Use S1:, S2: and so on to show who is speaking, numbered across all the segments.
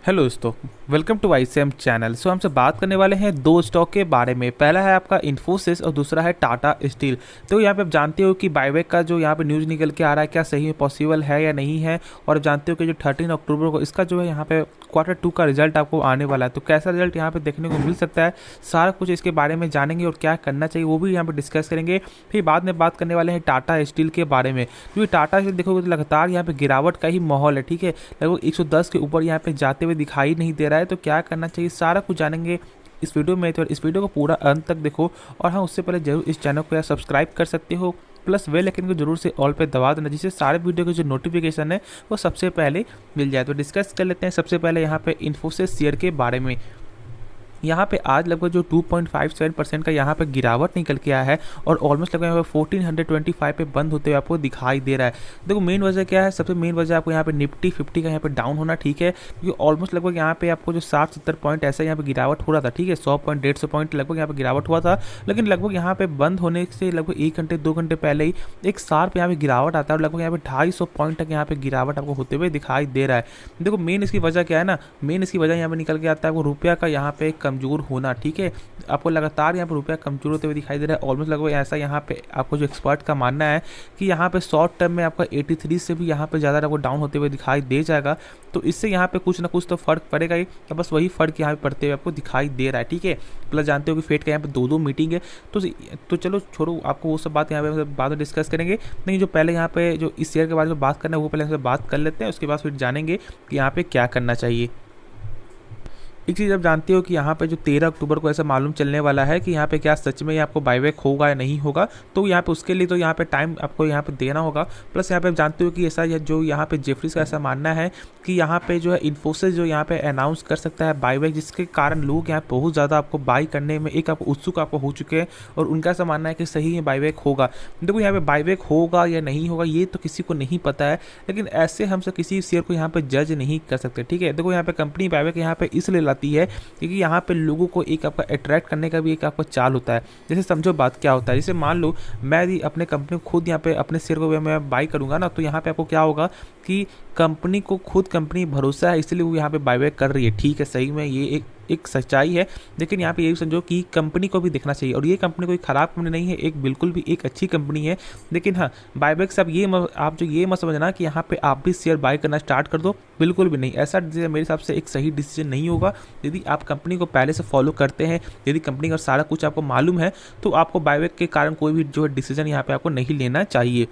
S1: Hello दोस्तों, welcome to ICM channel. हमसे बात करने वाले हैं दो स्टॉक के बारे में। पहला है आपका इन्फोसिस और दूसरा है टाटा स्टील। तो यहाँ पे आप जानते हो कि बायबैक का जो यहाँ पे न्यूज़ निकल के आ रहा है, क्या सही में पॉसिबल है या नहीं है। और आप जानते हो कि जो 13 अक्टूबर को इसका जो है यहाँ पे Q2 का रिजल्ट आपको आने वाला है। तो कैसा रिजल्ट यहाँ पे देखने को मिल सकता है, सारा कुछ इसके बारे में जानेंगे और क्या करना चाहिए वो भी यहाँ पे डिस्कस करेंगे। फिर बाद में बात करने वाले हैं टाटा स्टील के बारे में, क्योंकि टाटा स्टील देखोगे तो लगातार यहाँ पे गिरावट का ही माहौल है। ठीक है, लगभग 110 के ऊपर यहाँ पे जाते हुए दिखाई नहीं दे रहा है। तो क्या करना चाहिए, सारा कुछ जानेंगे इस वीडियो में। तो इस वीडियो को पूरा अंत तक देखो। और हाँ, उससे पहले जरूर इस चैनल को यार सब्सक्राइब कर सकते हो, प्लस बेल आइकन को जरूर से ऑल पे दबा देना, जिससे सारे वीडियो के जो नोटिफिकेशन है वो सबसे पहले मिल जाए। तो डिस्कस कर लेते हैं सबसे पहले यहाँ पे इन्फोसिस शेयर के बारे में। यहाँ पे आज लगभग जो 2.57% का यहाँ पे गिरावट निकल के आया है और ऑलमोस्ट लगभग यहाँ पे 1425 पे बंद होते हुए आपको दिखाई दे रहा है। देखो मेन वजह क्या है, सबसे मेन वजह आपको यहाँ पे निफ्टी 50 का यहाँ पे डाउन होना। ठीक है, क्योंकि ऑलमोस्ट लगभग यहाँ पे आपको जो 60-70 पॉइंट ऐसा यहाँ पे गिरावट हो रहा था। ठीक है, 100 पॉइंट 150 पॉइंट लगभग यहाँ पे गिरावट हुआ था, लेकिन लगभग यहाँ पे बंद होने से लगभग 1 घंटे 2 घंटे पहले ही एक शार्प यहाँ पे गिरावट आता है और लगभग यहाँ पे 250 पॉइंट तक यहाँ पे गिरावट आपको होते हुए दिखाई दे रहा है। देखो मेन इसकी वजह क्या है ना, मेन इसकी वजह यहाँ पे निकल के आता है वो रुपया का यहाँ पे कमजोर होना। ठीक है, आपको लगातार यहाँ पे रुपया कमजोर होते हुए दिखाई दे रहा है। ऑलमोस्ट लगभग ऐसा यहाँ पे आपको जो एक्सपर्ट का मानना है कि यहाँ पे शॉर्ट टर्म में आपका 83 से भी यहाँ पे ज़्यादा आपको डाउन होते हुए दिखाई दे जाएगा। तो इससे यहाँ पे कुछ ना कुछ तो फर्क पड़ेगा ही, तो बस वही फर्क यहाँ पे पड़ते हुए आपको दिखाई दे रहा है। ठीक है, प्लस जानते हो कि फेड का यहाँ पे दो मीटिंग है। तो चलो छोड़ो, आपको वो सब बात यहाँ पे बाद में डिस्कस करेंगे। नहीं, जो पहले यहाँ पे जो इस शेयर के बारे में बात करना है वो पहले हमसे बात कर लेते हैं, उसके बाद फिर जानेंगे कि यहाँ पे क्या करना चाहिए। एक चीज़ आप जानते हो कि यहाँ पे जो 13 अक्टूबर को ऐसा मालूम चलने वाला है कि यहाँ पे क्या सच में आपको बायबैक होगा या नहीं होगा। तो यहाँ पे उसके लिए तो यहाँ पे टाइम आपको यहाँ पे देना होगा। प्लस यहाँ पे आप जानते हो कि ऐसा जो यहाँ पे जेफरीज का ऐसा मानना है कि यहाँ पे जो है इन्फोसिस जो यहाँ पे अनाउंस कर सकता है बायबैक, जिसके कारण लोग यहाँ बहुत ज़्यादा आपको बाई करने में एक आपको उत्सुक आपको हो चुके हैं और उनका ऐसा मानना है कि सही में बायबैक होगा। देखो यहाँ पे बायबैक होगा या नहीं होगा ये तो किसी को नहीं पता है, लेकिन ऐसे हम सब किसी शेयर को यहाँ पे जज नहीं कर सकते। ठीक है, देखो यहाँ पे कंपनी बायबैक यहाँ पे इसलिए लाती है क्योंकि यहाँ पे लोगों को एक आपका अट्रैक्ट करने का भी एक आपका चाल होता है। जैसे समझो बात क्या होता है, जैसे मान लो मैं यदि अपने कंपनी को खुद यहाँ पे अपने शेयर को मैं बाई करूँगा ना, तो यहाँ पे आपको क्या होगा कि कंपनी को खुद कंपनी भरोसा है इसलिए वो यहाँ पे बायबैक कर रही है। ठीक है, सही में ये एक सच्चाई है, लेकिन यहाँ पे ये भी समझो कि कंपनी को भी देखना चाहिए। और ये कंपनी कोई ख़राब कंपनी नहीं है, एक बिल्कुल भी एक अच्छी कंपनी है। लेकिन हाँ, बायबैक से आप जो ये मत समझना कि यहाँ पे आप भी शेयर बाय करना स्टार्ट कर दो, बिल्कुल भी नहीं। ऐसा मेरे हिसाब से एक सही डिसीजन नहीं होगा। यदि आप कंपनी को पहले से फॉलो करते हैं, यदि कंपनी का सारा कुछ आपको मालूम है, तो आपको बायबैक के कारण कोई भी जो है डिसीजन यहाँ पे आपको नहीं लेना चाहिए।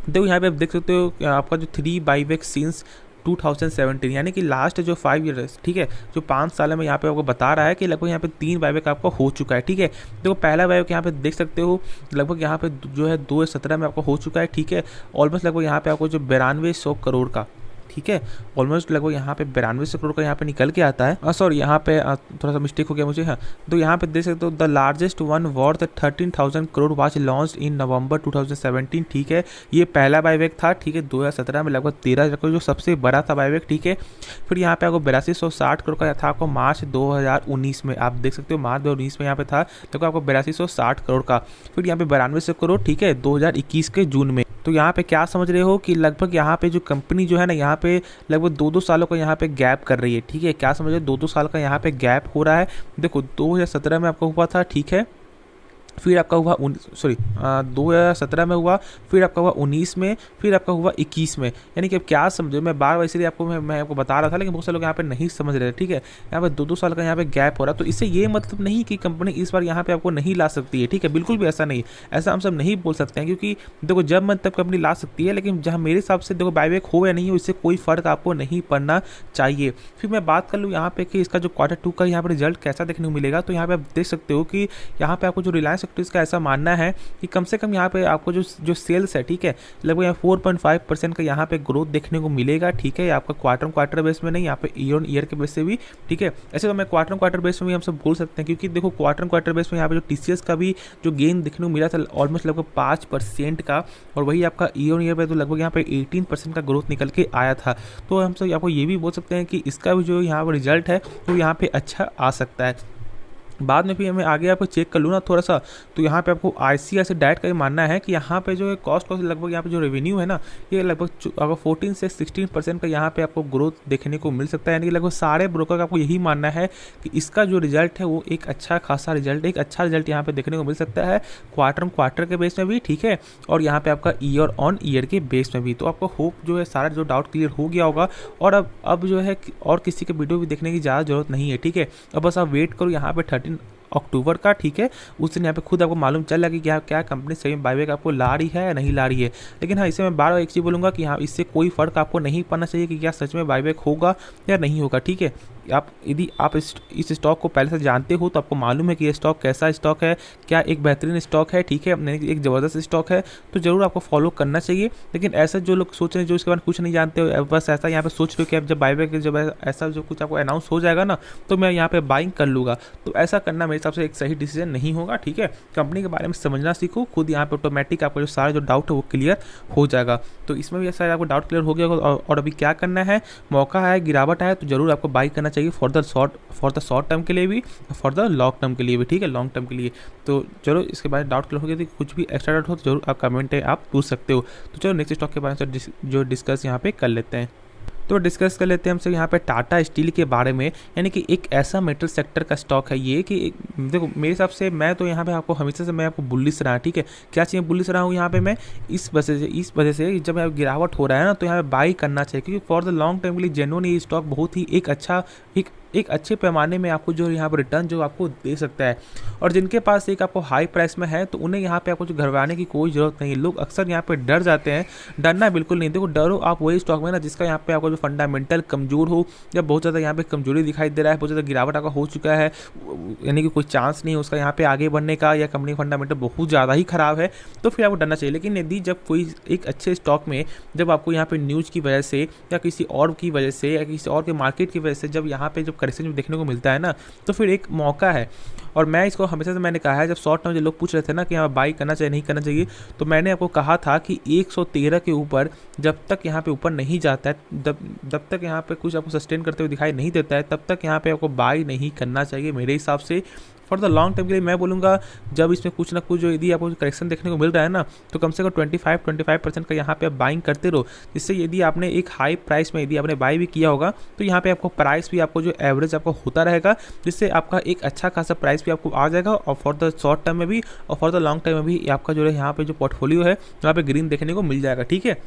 S1: देखो यहाँ पे आप देख सकते हो आपका जो 3 बायबैक सिंस 2017 यानी कि लास्ट जो 5 ईयर्स, ठीक है, जो 5 साल में यहाँ पे आपको बता रहा है कि लगभग यहाँ पे 3 बायबैक आपका हो चुका है। ठीक है, देखो पहला बायबैक यहाँ पे देख सकते हो लगभग यहाँ पे जो है 2017 में आपको हो चुका है। ठीक है, ऑलमोस्ट लगभग यहाँ पे आपको जो 9200 करोड़ का, ठीक है, ऑलमोस्ट लगभग यहाँ पे 9200 करोड़ का यहाँ पे निकल के आता है। सॉरी, यहाँ पे थोड़ा सा मिस्टेक हो गया मुझे। हाँ, तो यहाँ पे देख सकते हो the largest one worth 13,000 crore was launched in November 2017। ठीक है, ये पहला बायबैक था। ठीक है, 2017 में लगभग 13 करोड़ जो सबसे बड़ा था बायबैक। ठीक है, फिर यहाँ पे आपको 8260 करोड़ का था आपको मार्च 2019 में, आप देख सकते हो मार्च 2019 में यहाँ पे था लगभग आपको 8260 करोड़ का। फिर यहाँ पे 9200 करोड़, ठीक है, 2021 के जून में। तो यहाँ पे क्या समझ रहे हो कि लगभग यहाँ पे जो कंपनी जो है ना, यहाँ पे लगभग 2-2 सालों का यहाँ पे गैप कर रही है। ठीक है, क्या समझ रहे हो, 2-2 साल का यहाँ पे गैप हो रहा है। देखो 2017 में आपका हुआ था, ठीक है, फिर आपका हुआ 2017 में हुआ, फिर आपका हुआ 19 में, फिर आपका हुआ 21 में। यानी कि अब क्या समझो, मैं बार बार इसलिए आपको मैं आपको बता रहा था, लेकिन बहुत सारे लोग यहाँ पे नहीं समझ रहे थे। ठीक है, यहाँ पे 2-2 साल का यहाँ पे गैप हो रहा है। तो इससे ये मतलब नहीं कि कंपनी इस बार यहाँ पे आपको नहीं ला सकती है। ठीक है, बिल्कुल भी ऐसा नहीं, ऐसा हम सब नहीं बोल सकते हैं, क्योंकि देखो जब मन तब कंपनी ला सकती है। लेकिन जहाँ मेरे हिसाब से देखो बायबैक हो या नहीं हो, इससे कोई फर्क आपको नहीं पड़ना चाहिए। फिर मैं बात कर लूँ यहाँ पे कि इसका जो Q2 का यहाँ पे रिजल्ट कैसा देखने को मिलेगा। तो यहाँ पे आप देख सकते हो कि यहाँ पे आपको जो रिलायंस सेक्टर्स का ऐसा मानना है कि कम से कम यहाँ पे आपको जो सेल्स है, ठीक है, लगभग यहाँ 4.5% का यहाँ पे ग्रोथ देखने को मिलेगा। ठीक है, आपका क्वार्टर बेस में नहीं, यहाँ पे ईयर ऑन ईयर के बेस से भी। ठीक है, ऐसे तो मैं क्वार्टर बेस में भी हम सब बोल सकते हैं, क्योंकि देखो क्वार्टर बेस में यहाँ पे जो TCS का भी जो गेन देखने को मिला था ऑलमोस्ट लगभग 5% का, और वही आपका ईयर ऑन ईयर पे तो लगभग यहाँ पे 18% का ग्रोथ निकल के आया था। तो हम सब आपको ये भी बोल सकते हैं कि इसका भी जो यहाँ पर रिजल्ट है वो यहाँ पे अच्छा आ सकता है। बाद में भी हमें आगे आपको चेक कर लूँ ना थोड़ा सा, तो यहाँ पे आपको आईसीआईसीआई डायरेक्ट का ये मानना है कि यहाँ पे जो है कॉस्ट लगभग यहाँ पे जो रेवेन्यू है ना, ये लगभग अगर 14 से 16% का यहाँ पे आपको ग्रोथ देखने को मिल सकता है। यानी कि लगभग सारे ब्रोकर का आपको यही मानना है कि इसका जो रिजल्ट है वो एक अच्छा खासा रिजल्ट, एक अच्छा रिजल्ट यहाँ पे देखने को मिल सकता है क्वार्टर के बेस में भी, ठीक है, और यहाँ पे आपका ईयर ऑन ईयर के बेस में भी। तो आपको होप जो है सारा जो डाउट क्लियर हो गया होगा, और अब जो है और किसी के वीडियो भी देखने की ज़्यादा जरूरत नहीं है, ठीक है। अब बस आप वेट करो यहाँ पे 13 अक्टूबर का, ठीक है, उस दिन यहाँ पे खुद आपको मालूम चल रहा है कि क्या कंपनी सही में बाईबैक आपको ला रही है या नहीं ला रही है। लेकिन हाँ, इसे मैं बार बार एक चीज़ बोलूँगा कि हाँ, इससे कोई फ़र्क आपको नहीं पड़ना चाहिए कि क्या सच में बाईबैक होगा या नहीं होगा, ठीक है। यदि आप इस स्टॉक को पहले से जानते हो तो आपको मालूम है कि ये स्टॉक कैसा स्टॉक है, क्या एक बेहतरीन स्टॉक है, ठीक है, एक ज़बरदस्त स्टॉक है, तो ज़रूर आपको फॉलो करना चाहिए। लेकिन ऐसा जो लोग सोच रहे हैं, जो इसके बारे में कुछ नहीं जानते हो, बस ऐसा यहाँ पे सोच रहे हो कि अब जब बाईबैक जब ऐसा जो कुछ आपको अनाउंस हो जाएगा ना, तो मैं यहाँ पे बाइंग कर लूँगा, तो ऐसा करना मेरे हिसाब से एक सही डिसीजन नहीं होगा, ठीक है। कंपनी के बारे में समझना सीखो, खुद यहाँ पे ऑटोमेटिक आपका जो सारा जो डाउट है वो क्लियर हो जाएगा। तो इसमें भी ऐसा आपको डाउट क्लियर हो गया होगा। और अभी क्या करना है, मौका है, गिरावट है, तो जरूर आपको बाई करना चाहिए फॉर द शॉर्ट टर्म के लिए भी, फॉर द लॉन्ग टर्म के लिए भी, ठीक है, लॉन्ग टर्म के लिए। तो चलो इसके बारे में डाउट क्लियर हो गया, तो कुछ भी एक्स्ट्रा डाउट हो तो जरूर आप कमेंट है आप पूछ सकते हो। तो चलो नेक्स्ट स्टॉक के बारे में जो डिस्कस यहाँ पे कर लेते हैं। तो डिस्कस कर लेते हैं हमसे यहाँ पे टाटा स्टील के बारे में। यानी कि एक ऐसा मेटल सेक्टर का स्टॉक है ये कि देखो मेरे हिसाब से मैं तो यहाँ पे आपको हमेशा से मैं आपको बुलिश रहा, ठीक है। क्या चाहिए बुलिश रहा हूँ यहाँ पे मैं, इस वजह से जब यहाँ गिरावट हो रहा है ना, तो यहाँ पे बाई करना चाहिए, क्योंकि फॉर द लॉन्ग टर्म के लिए जेन्युइन ये स्टॉक बहुत ही एक अच्छे पैमाने में आपको जो यहाँ पर रिटर्न जो आपको दे सकता है। और जिनके पास एक आपको हाई प्राइस में है, तो उन्हें यहाँ पे आपको जो घबराने की कोई ज़रूरत नहीं है। लोग अक्सर यहाँ पे डर जाते हैं, डरना बिल्कुल नहीं। देखो डरो आप वही स्टॉक में ना जिसका यहाँ पे आपको जो फंडामेंटल कमज़ोर हो, या बहुत ज़्यादा यहाँ पे कमजोरी दिखाई दे रहा है, बहुत ज़्यादा गिरावट आपका हो चुका है, यानी कि कोई चांस नहीं है उसका यहाँ पे आगे बढ़ने का, या कंपनी फंडामेंटल बहुत ज़्यादा ही ख़राब है, तो फिर आपको डरना चाहिए। लेकिन यदि जब कोई एक अच्छे स्टॉक में जब आपको यहाँ पे न्यूज़ की वजह से, या किसी और की वजह से, या किसी और के मार्केट की वजह से जब यहाँ पे जब करेक्शन देखने को मिलता है ना, तो फिर एक मौका है। और मैं इसको हमेशा से मैंने कहा है, जब शॉर्ट टर्म जो लोग पूछ रहे थे ना कि यहाँ बाई करना चाहिए नहीं करना चाहिए, तो मैंने आपको कहा था कि 113 के ऊपर जब तक यहाँ पे ऊपर नहीं जाता है, जब तक यहाँ पे कुछ आपको सस्टेन करते हुए दिखाई नहीं देता है, तब तक यहाँ पे आपको बाई नहीं करना चाहिए मेरे हिसाब से। फॉर द लॉन्ग टर्म के लिए मैं बोलूँगा, जब इसमें कुछ ना कुछ जो यदि आपको करेक्शन देखने को मिल रहा है ना, तो कम से कम 25% का यहाँ पे आप बाइंग करते रहो, जिससे यदि आपने एक हाई प्राइस में यदि आपने बाई भी किया होगा, तो यहाँ पे आपको प्राइस भी आपको जो एवरेज आपको होता रहेगा, जिससे आपका एक अच्छा खासा प्राइस भी आपको आ जाएगा। और फॉर द शॉर्ट टर्म में भी और फॉर द लॉन्ग टर्म में भी आपका जो है यहाँ पे जो पोर्टफोलियो है यहाँ पे ग्रीन देखने को मिल जाएगा, ठीक है।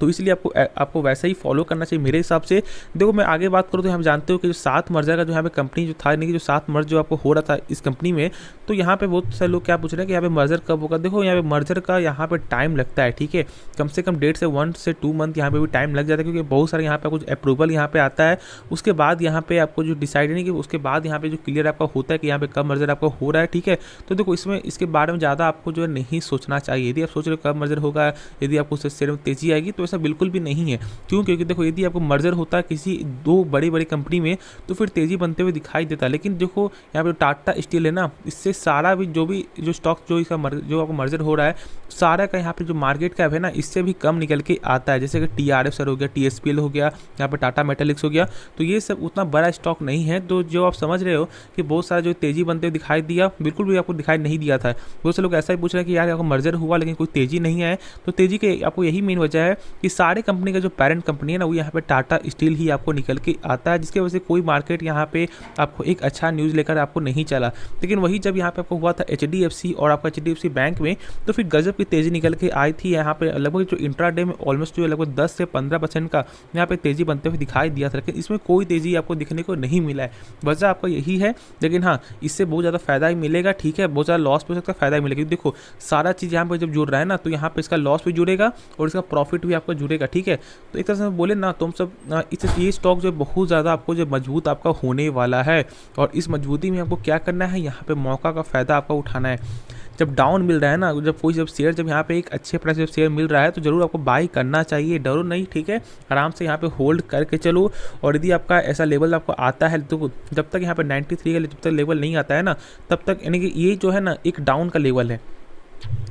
S1: तो इसलिए आपको वैसा ही फॉलो करना चाहिए मेरे हिसाब से। देखो मैं आगे बात करूँ तो हम जानते हो कि जो 7 मर्जर का जो यहाँ पे कंपनी जो था, यानी कि जो 7 मर्ज जो आपको हो रहा था इस कंपनी में, तो यहाँ पे बहुत सारे लोग क्या पूछ रहे हैं कि यहाँ पे मर्जर कब होगा। देखो यहाँ पे मर्जर का यहाँ पे टाइम लगता है, ठीक है, कम से कम 1.5 से 2 मंथ यहाँ पे भी टाइम लग जाता है, क्योंकि बहुत सारे यहाँ पे कुछ अप्रूवल यहाँ पे आता है, उसके बाद यहाँ पे आपको जो डिसाइड नहीं कि उसके बाद यहाँ पे जो क्लियर आपका होता है कि यहाँ पे कब मर्जर आपको हो रहा है, ठीक है। तो देखो इसके बारे में ज़्यादा आपको जो है नहीं सोचना चाहिए। यदि आप सोच रहे हो कब मर्जर होगा, यदि आपको उससे शेयर में तेजी आएगी, तो ऐसा बिल्कुल भी नहीं है। क्यों? क्योंकि देखो यदि आपको मर्जर होता है किसी 2 बड़ी कंपनी में, तो फिर तेजी बनते हुए दिखाई देता है। लेकिन देखो यहाँ पे टाटा स्टील है ना, इससे सारा भी जो स्टॉक जो इसका जो आपको मर्जर हो रहा है, सारा का यहाँ पे जो मार्केट कैप है ना, इससे भी कम निकल के आता है। जैसे कि TRF सर हो गया, TSPL हो गया, यहाँ पे टाटा मेटालिक्स हो गया, तो ये सब उतना बड़ा स्टॉक नहीं है। तो जो आप समझ रहे हो कि बहुत सारा जो तेजी बनते हुए दिखाई दिया, बिल्कुल भी आपको दिखाई नहीं दिया था। बहुत से लोग ऐसा ही पूछ रहे हैं कि यार आपको मर्जर हुआ लेकिन कोई तेजी नहीं आए, तो तेजी के आपको यही मेन वजह है कि सारे कंपनी का जो पेरेंट कंपनी है ना, वो यहाँ पे टाटा स्टील ही आपको निकल के आता है, जिसकी वजह से कोई मार्केट यहाँ पे आपको एक अच्छा न्यूज़ लेकर आपको नहीं चला। लेकिन वही जब यहाँ पे आपको हुआ था HDFC और आपका HDFC बैंक में, तो फिर गजब की तेज़ी निकल के आई थी। यहाँ पे लगभग जो इंट्राडे में ऑलमोस्ट जो लगभग 10 से 15% का यहाँ पे तेज़ी बनते हुए दिखाई दिया था, लेकिन इसमें कोई तेज़ी आपको दिखने को नहीं मिला है। वजह आपका यही है। लेकिन हाँ, इससे बहुत ज़्यादा फायदा ही मिलेगा, ठीक है, बहुत ज़्यादा लॉस भी हो सकता है, फायदा ही मिलेगा। देखो सारा चीज़ यहाँ पर जब जुड़ रहा है ना, तो यहाँ पे इसका लॉस भी जुड़ेगा और इसका प्रॉफिट भी आपका जुड़ेगा, ठीक है। तो एक तरह से बोले ना, तुम सब ये स्टॉक जो बहुत ज़्यादा आपको जो मजबूत आपका होने वाला है, और इस मजबूती में आपको क्या करना है, यहाँ पे मौका का फ़ायदा आपका उठाना है। जब डाउन मिल रहा है ना, जब शेयर जब यहाँ पे एक अच्छे प्राइस जब शेयर मिल रहा है, तो जरूर आपको बाई करना चाहिए। डरो नहीं, ठीक है, आराम से यहाँ पे होल्ड करके चलो। और यदि आपका ऐसा लेवल आपको आता है, तो जब तक यहाँ पे 93 का जब तक लेवल नहीं आता है ना, तब तक, यानी कि ये जो है ना एक डाउन का लेवल है,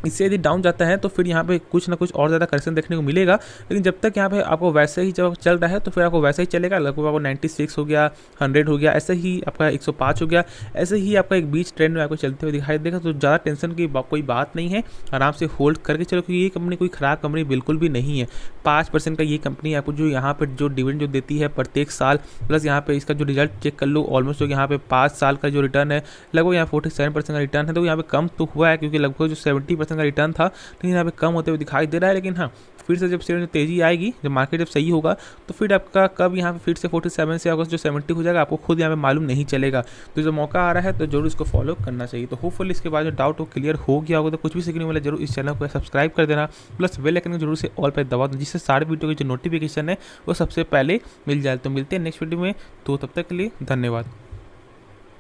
S1: इससे यदि डाउन जाता है तो फिर यहाँ पे कुछ ना कुछ और ज़्यादा करेक्शन देखने को मिलेगा, लेकिन जब तक यहाँ पे आपको वैसे ही जब चल रहा है तो फिर आपको वैसे ही चलेगा। लगभग आपको 96 हो गया, 100 हो गया, ऐसे ही आपका 105 हो गया, ऐसे ही आपका एक बीच ट्रेंड में आपको चलते हुए दिखाई देगा। तो ज़्यादा टेंशन की कोई बात नहीं है, आराम से होल्ड करके चलो, क्योंकि ये कंपनी कोई ख़राब कंपनी बिल्कुल भी नहीं है। 5% का ये कंपनी आपको जो यहाँ पर जो डिविडेंड जो देती है प्रत्येक साल, प्लस यहाँ पे इसका जो रिजल्ट चेक कर लो, ऑलमोस्ट जो यहाँ पे 5 साल का जो रिटर्न है लगभग यहाँ 47% का रिटर्न है। तो यहाँ पे कम तो हुआ है, क्योंकि लगभग जो 70% का रिटर्न था, लेकिन यहाँ पे कम होते हुए दिखाई दे रहा है। लेकिन हाँ, फिर से जब शेयर में तेज़ी आएगी, जब मार्केट जब सही होगा, तो फिर आपका कब यहाँ पे फिर से 47 से अगस्त जो 70 हो जाएगा, आपको खुद यहाँ पे मालूम नहीं चलेगा। तो जो मौका आ रहा है तो जरूर इसको फॉलो करना चाहिए। तो होपफुली इसके बाद जो डाउट हो क्लियर हो गया होगा। तो कुछ भी सीखने वाले जरूर इस चैनल को सब्सक्राइब कर देना, प्लस बेल आइकन को जरूर से ऑल पर दबा देना, जिससे सारे वीडियो की जो नोटिफिकेशन है वो सबसे पहले मिल जाए। तो मिलते हैं नेक्स्ट वीडियो में, तो तब तक के लिए धन्यवाद।